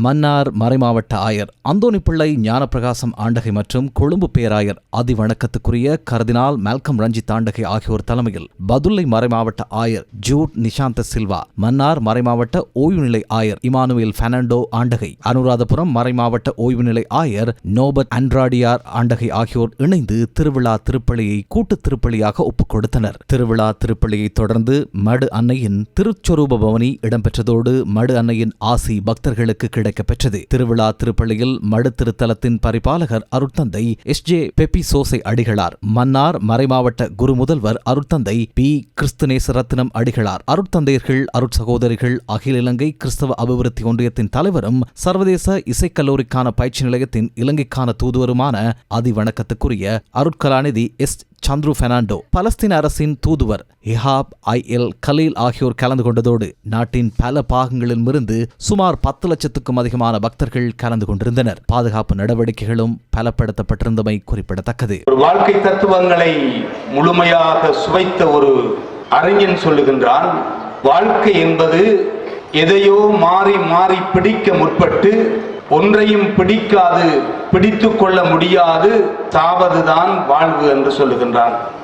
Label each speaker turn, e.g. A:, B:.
A: மன்னார் மறைமாவட்ட ஆயர் அந்தோணிப்பிள்ளை ஞானப்பிரகாசம் ஆண்டகை மற்றும் கொழும்பு பேராயர் அதிவணக்கத்துக்குரிய கர்தினால் மால்கம் ரஞ்சித் ஆண்டகை ஆகியோர் தலைமையில் பதுளை மறைமாவட்ட ஆயர் ஜூட் நிஷாந்த சில்வா, மன்னார் மறைமாவட்ட ஓய்வுநிலை ஆயர் இமானுவேல் பெர்னாண்டோ ஆண்டகை, அனுராதபுரம் மறைமாவட்ட ஓய்வுநிலை ஆயர் நோபர்ட் அன்ட்ராடியார் ஆண்டகை ஆகியோர் இணைந்து திருவிழா திருப்பலியை கூட்டு திருப்பலியாக ஒப்புக் கொடுத்தனர். திருவிழா திருப்பலியை தொடர்ந்து மடு அன்னையின் திருச்சொரூப பவனி இடம்பெற்றதோடு மடு அன்னையின் ஆசி பக்தர்களுக்கு கிடைக்கப்பெற்றது. திருவிழா திருப்பள்ளியில் மடு திருத்தலத்தின் பரிபாலகர் அருட்தந்தை எஸ்.ஜே. பெப்பி சோசை அடிகளார், மன்னார் மறைமாவட்ட குரு முதல்வர் அருட்தந்தை பி. கிறிஸ்துநேசரத்னம் அடிகளார், அருட்தந்தையர்கள், அருட்சகோதரிகள், அகில இலங்கை கிறிஸ்தவ அபிவிருத்தி ஒன்றியத்தின் தலைவரும் சர்வதேச இசைக்கல்லூரிக்கான பயிற்சி நிலையத்தின் இலங்கைக்கான தூதுவருமான அதிவணக்கத்துக்குரிய அருட்கலாநிதி எஸ். சந்துரு பெர்னாண்டோ, பலஸ்தீன அரசின் தூதுவர் இஹாப் ஐ.எல். கலீல் ஆகியோர் கலந்து கொண்டதோடு நாட்டின் பல பாகங்களிலிருந்து சுமார் 10 லட்சத்துக்கும் அதிகமான பக்தர்கள் கலந்து கொண்டிருந்தனர். பாதுகாப்பு நடவடிக்கைகளும் பலப்படுத்தப்பட்டிருந்தமை குறிப்பிடத்தக்கது.
B: ஒரு வாழ்க்கை தத்துவங்களை முழுமையாக சுவைத்த ஒரு அறிஞன் சொல்லுகின்றான், வாழ்க்கை என்பது எதையோ மாறி மாறி பிடிக்க முற்பட்டு ஒன்றையும் பிடிக்காது, பிடித்துக் கொள்ள முடியாது சாவதுதான் வாழ்வு என்று சொல்லுகின்றான்.